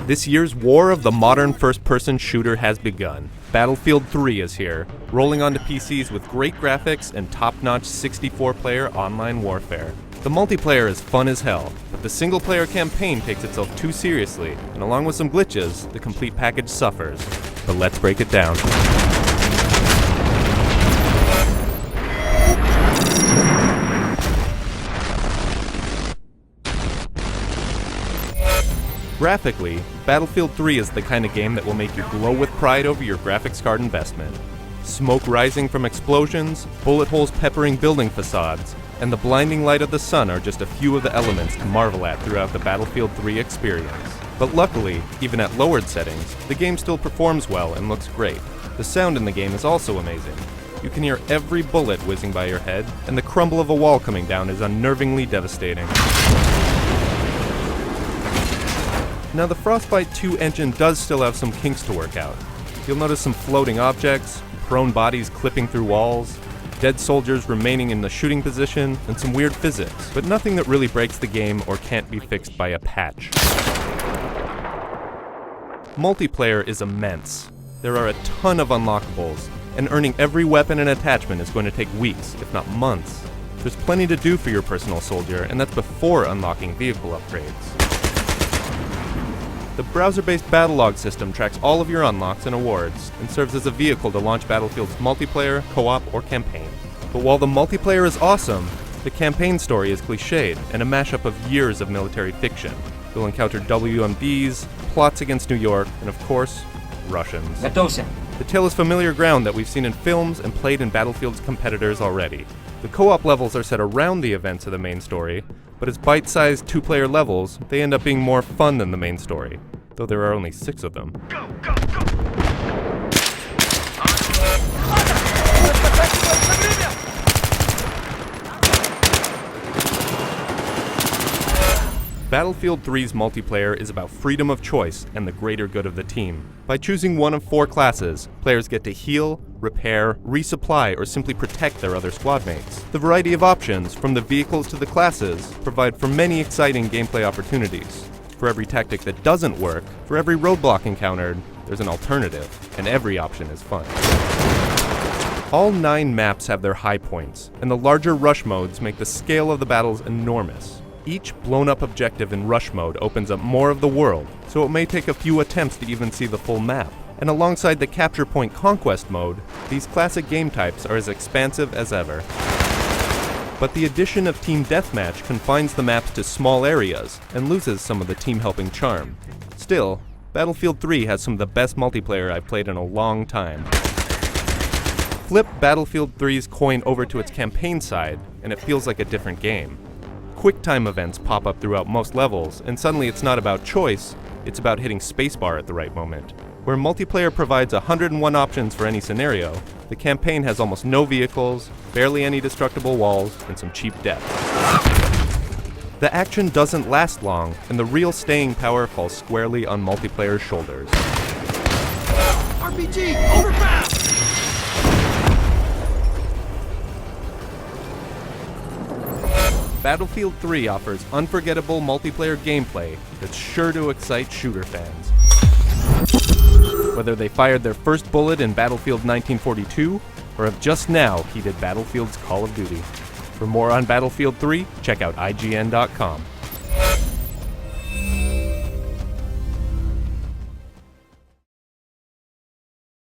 This year's war of the modern first-person shooter has begun. Battlefield 3 is here, rolling onto PCs with great graphics and top-notch 64-player online warfare. The multiplayer is fun as hell, but the single-player campaign takes itself too seriously, and along with some glitches, the complete package suffers. But let's break it down. Graphically, Battlefield 3 is the kind of game that will make you glow with pride over your graphics card investment. Smoke rising from explosions, bullet holes peppering building facades, and the blinding light of the sun are just a few of the elements to marvel at throughout the Battlefield 3 experience. But luckily, even at lowered settings, the game still performs well and looks great. The sound in the game is also amazing. You can hear every bullet whizzing by your head, and the crumble of a wall coming down is unnervingly devastating. Now, the Frostbite 2 engine does still have some kinks to work out. You'll notice some floating objects, prone bodies clipping through walls, dead soldiers remaining in the shooting position, and some weird physics, but nothing that really breaks the game or can't be fixed by a patch. Multiplayer is immense. There are a ton of unlockables, and earning every weapon and attachment is going to take weeks, if not months. There's plenty to do for your personal soldier, and that's before unlocking vehicle upgrades. The browser-based battlelog system tracks all of your unlocks and awards, and serves as a vehicle to launch Battlefield's multiplayer, co-op, or campaign. But while the multiplayer is awesome, the campaign story is cliched and a mashup of years of military fiction. You'll encounter WMDs, plots against New York, and of course, Russians. The tale is familiar ground that we've seen in films and played in Battlefield's competitors already. The co-op levels are set around the events of the main story, but as bite-sized two-player levels, they end up being more fun than the main story, though there are only 6 of them. Go, go, go! Battlefield 3's multiplayer is about freedom of choice and the greater good of the team. By choosing one of 4 classes, players get to heal, repair, resupply, or simply protect their other squad mates. The variety of options, from the vehicles to the classes, provide for many exciting gameplay opportunities. For every tactic that doesn't work, for every roadblock encountered, there's an alternative, and every option is fun. All 9 maps have their high points, and the larger rush modes make the scale of the battles enormous. Each blown-up objective in rush mode opens up more of the world, so it may take a few attempts to even see the full map. And alongside the capture point conquest mode, these classic game types are as expansive as ever. But the addition of Team Deathmatch confines the maps to small areas and loses some of the team-helping charm. Still, Battlefield 3 has some of the best multiplayer I've played in a long time. Flip Battlefield 3's coin over to its campaign side, and it feels like a different game. Quick-time events pop up throughout most levels, and suddenly it's not about choice, it's about hitting spacebar at the right moment. Where multiplayer provides 101 options for any scenario, the campaign has almost no vehicles, barely any destructible walls, and some cheap death. The action doesn't last long, and the real staying power falls squarely on multiplayer's shoulders. RPG, overpass! Battlefield 3 offers unforgettable multiplayer gameplay that's sure to excite shooter fans. Whether they fired their first bullet in Battlefield 1942, or have just now heeded Battlefield's Call of Duty. For more on Battlefield 3, check out IGN.com.